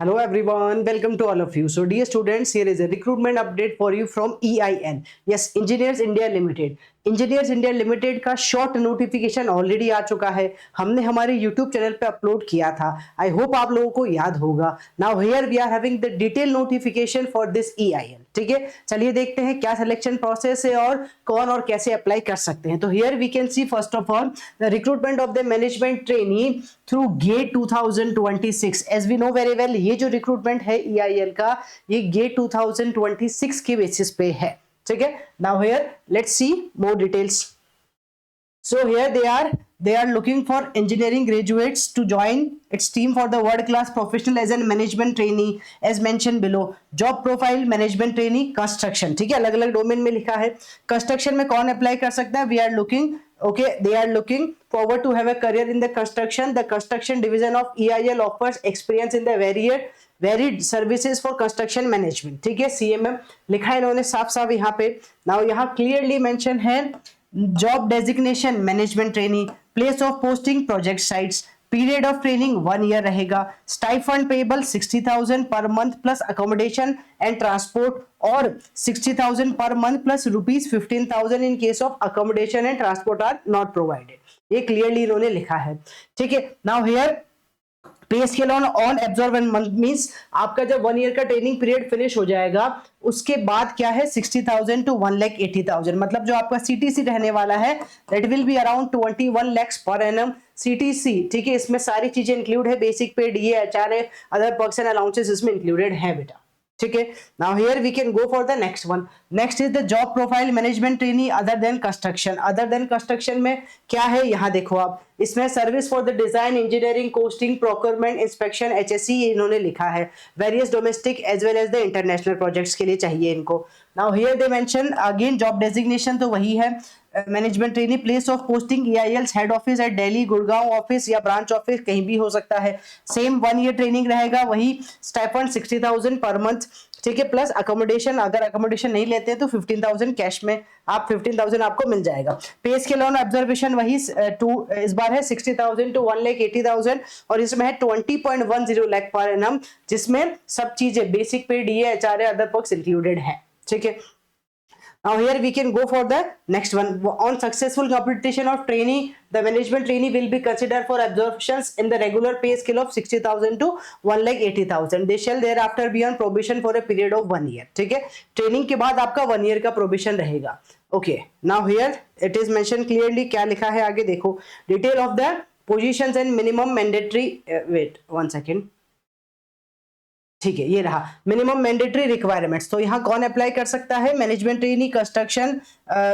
Hello everyone, welcome to all of you. So dear students, here is a recruitment update for you from EIL. Yes, Engineers India Limited. Engineers India limited का short notification already आ चुका है। हमने हमारे YouTube channel पे upload किया था। I hope आप लोगों को याद होगा। Now here we are having the detail notification for this EIL। ठीक है, चलिए देखते हैं क्या सिलेक्शन प्रोसेस है और कौन और कैसे अप्लाई कर सकते हैं। तो here we can see first of all the recruitment of the management trainee through GATE 2026। As we know very well, ये जो रिक्रूटमेंट है EIL का, ये गेट 2026 के बेसिस पे है। ठीक है, now here let's see more details. So here they are looking for engineering graduates to join its team for the world class professional as a management trainee as mentioned below. Job profile management trainee construction। ठीक है, अलग अलग domain में लिखा है। Construction में कौन apply कर सकता है? We are looking they are looking forward to have a career in the construction. The construction division of EIL offers experience in the varied services for construction management। ठीक है, CMM लिखा है इन्होंने साफ साफ यहाँ पे। नाउ यहाँ क्लियरली मेंशन है job designation management trainee, place of posting project sites, period of training 1 year रहेगा, stipend payable 60,000 per month plus accommodation and transport, और 60,000 per month plus ₹15,000 in case of accommodation and transport are not provided. ये clearly इन्होंने लिखा है। ठीक है, now here pay scale on absorb one month means आपका जब 1 ईयर का ट्रेनिंग पीरियड फिनिश हो जाएगा उसके बाद क्या है 60,000 टू 1,80,000, मतलब जो आपका CTC रहने वाला है that will be around 21 lakhs per annum CTC। ठीक है, इसमें सारी चीजें इंक्लूड है, basic pay DA HRA other perks and allowances इसमें इंक्लूडेड है बेटा। ठीक है, now here we can go for the next one. Next is the job profile management trainee other than construction. Other than construction में क्या है, यहाँ देखो आप, इसमें service for the design engineering costing procurement inspection HSE इन्होंने लिखा है। Various domestic as well as the international projects के लिए चाहिए इनको। Now here they mention again job designation तो वही है management trainee, place of posting EIL's head office at Delhi, Gurgaon office या ब्रांच ऑफिस कहीं भी हो सकता है। सेम 1 ईयर ट्रेनिंग रहेगा, वही स्टाइपेंड 60,000 पर मंथ। ठीक है, प्लस अकोमोडेशन, अगर अकोमोडेशन नहीं लेते हैं तो 15,000 कैश में आप 15,000 आपको मिल जाएगा। पे स्केल ऑन ऑब्जर्वेशन वही इस बार है 60,000 टू 1,80,000 और इसमें है 20.10 लाख पर एनम, जिसमें सब चीजें basic pay DA HRA other perks included है। ठीक है, now here we can go for the next one. On successful completion of trainee, the management trainee will be considered for absorptions in the regular pay scale of 60,000 to 1,80,000. They shall thereafter be on probation for a period of 1 year. ठीक है, training के बाद आपका 1 year का probation रहेगा। Okay, now here it is mention clearly, क्या लिखा है आगे देखो, detail of the positions and minimum mandatory, wait 1 second. ठीक है, ये रहा मिनिमम मैंडेटरी रिक्वायरमेंट्स। तो यहाँ कौन अप्लाई कर सकता है? मैनेजमेंट ट्रेनी कंस्ट्रक्शन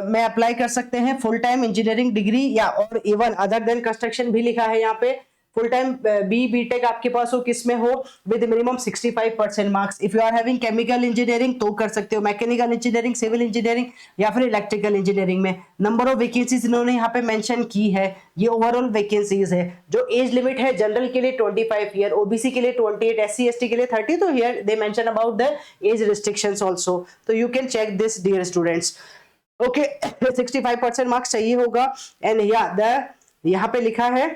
में अप्लाई कर सकते हैं, फुल टाइम इंजीनियरिंग डिग्री या और इवन अदर देन कंस्ट्रक्शन भी लिखा है यहाँ पे। फुल टाइम BTech आपके पास हो, किसमें हो, with minimum 65% marks. If you are having chemical engineering तो कर सकते हो, मैकेनिकल इंजीनियरिंग, सिविल इंजीनियरिंग या फिर इलेक्ट्रिकल इंजीनियरिंग में। नंबर ऑफ वैकेंसीज इन्होंने यहाँ पे मेंशन की है, ये ओवरऑल वैकेंसीज है। जो एज लिमिट है जनरल के लिए 25 ईयर, OBC के लिए 28, SC ST के लिए 30। तो here they mention about the age restrictions also, तो you can check this dear students. Okay, 65% marks चाहिए होगा। एंड यहाँ पे लिखा है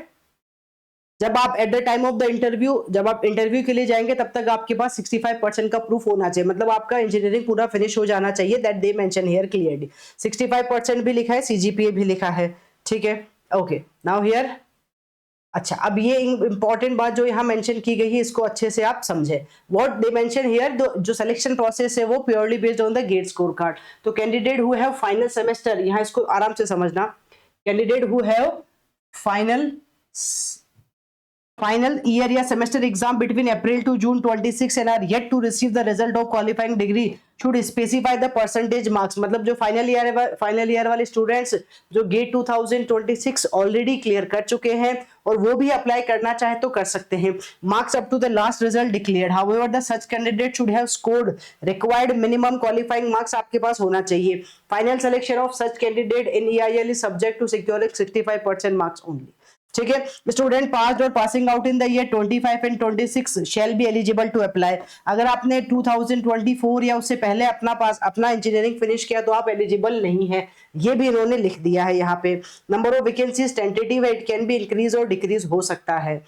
जब आप at the time of the interview, जब आप इंटरव्यू के लिए जाएंगे तब तक आपके पास 65% का प्रूफ होना चाहिए, मतलब आपका इंजीनियरिंग पूरा फिनिश हो जाना चाहिए। That they mention here clearly. 65% भी लिखा है, CGPA भी लिखा है। ठीक है, ओके, नाउ हियर अच्छा, अब ये इंपॉर्टेंट बात जो यहाँ मेंशन की गई है इसको अच्छे से आप समझे। व्हाट दे मेंशन हियर, जो सिलेक्शन प्रोसेस है वो purely based on the GATE score card. तो candidate who have final semester, यहाँ इसको आराम से समझना, candidate who have final year या semester exam between April to June 26 and are yet to receive the result of qualifying degree should specify the percentage marks। मतलब जो final year वाले students जो गेट 2026 ऑलरेडी क्लियर कर चुके हैं और वो भी अप्लाई करना चाहे तो कर सकते हैं। Marks up to the last result declared, however the such candidate should have scored required minimum qualifying marks आपके पास होना चाहिए। Final selection of such candidate in EIL is subject to securing 65% marks only. ठीक है, student passed और passing out in the year 25 and 26 shall be eligible to apply. अगर आपने 2024 या उससे पहले अपना इंजीनियरिंग फिनिश किया तो आप एलिजिबल नहीं है, ये भी इन्होंने लिख दिया है यहाँ पे। नंबर ऑफ वैकेंसीज टेंटेटिव है, इट कैन बी इंक्रीज और डिक्रीज हो सकता है।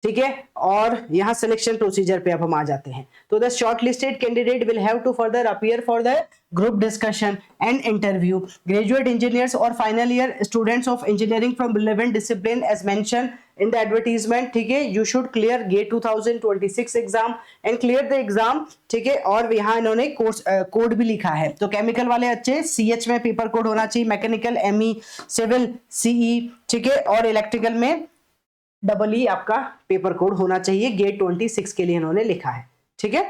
ठीक है, और यहाँ सिलेक्शन प्रोसीजर पे अब हम आ जाते हैं। तो the short listed candidate will have to further appear for the group discussion and interview. Graduate engineers और final year students of engineering from relevant discipline as mentioned in the advertisement, ठीक है, you should clear GATE 2026 exam and clear the exam, ठीक है। और यहाँ इन्होंने course code भी लिखा है, तो केमिकल वाले अच्छे CH में पेपर कोड होना चाहिए, मैकेनिकल ME, सिविल CE, ठीक है, और इलेक्ट्रिकल में EE आपका पेपर कोड होना चाहिए। गेट 26 के लिए इन्होंने लिखा है, ठीक है,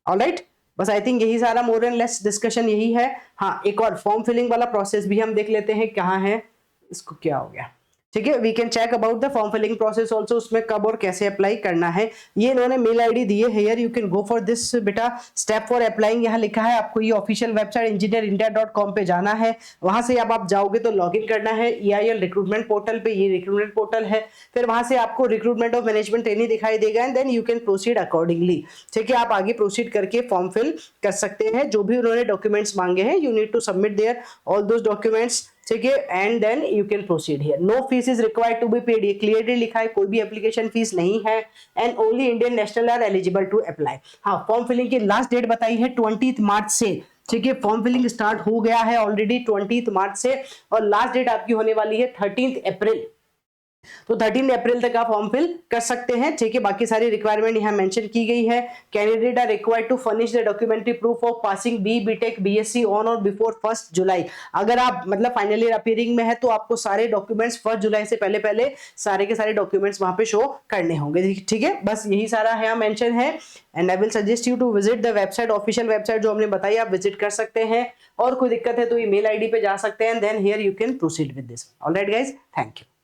ऑलराइट। बस आई थिंक यही सारा मोर एंड लेस डिस्कशन यही है। हाँ, एक और फॉर्म फिलिंग वाला प्रोसेस भी हम देख लेते हैं, कहाँ है, इसको क्या हो गया, ठीक है। We can check about the form filling process also, उसमें कब और कैसे अप्लाई करना है। ये इन्होंने मेल ID दी है, here you can go for this बेटा, स्टेप फॉर अप्लाइंग यहाँ लिखा है। आपको ये ऑफिशियल वेबसाइट engineerindia.com पे जाना है, वहां से अब आप जाओगे तो लॉगिन करना है EIL रिक्रूटमेंट पोर्टल पे, ये रिक्रूटमेंट पोर्टल है। फिर वहां से आपको रिक्रूटमेंट ऑफ मैनेजमेंट ट्रेनिंग दिखाई देगा and then you can proceed accordingly, ठीक है। आप आगे प्रोसीड करके फॉर्म फिल कर सकते हैं। जो भी उन्होंने डॉक्यूमेंट्स मांगे हैं, you need to submit there all those documents, ठीक है, and then you can proceed here. No fees is required to be paid, ये क्लियरली लिखा है, कोई भी एप्लीकेशन फीस नहीं है and only Indian national are eligible to apply. हाँ, फॉर्म फिलिंग की लास्ट डेट बताई है 20 मार्च से, ठीक है। फॉर्म फिलिंग स्टार्ट हो गया है ऑलरेडी 20 मार्च से, और लास्ट डेट आपकी होने वाली है 13 अप्रैल। तो 13 अप्रैल तक आप फॉर्म फिल कर सकते हैं, ठीक है। बाकी सारी रिक्वायरमेंट यहाँ मेंशन की गई है। Candidate are required to furnish the documentary proof of passing BTech BSc on or before 1 July. अगर आप मतलब फाइनल ईयर अपीयरिंग में है तो आपको सारे डॉक्यूमेंट्स 1 जुलाई से पहले पहले सारे के सारे डॉक्यूमेंट्स वहां पे शो करने होंगे, ठीक है। बस यही सारा यहाँ मेंशन है and I will suggest you to visit the website, official website जो हमने बताई, आप विजिट कर सकते हैं। और कोई दिक्कत है तो ईमेल ID पे जा सकते हैं, then here you can proceed with this. Alright guys, thank you.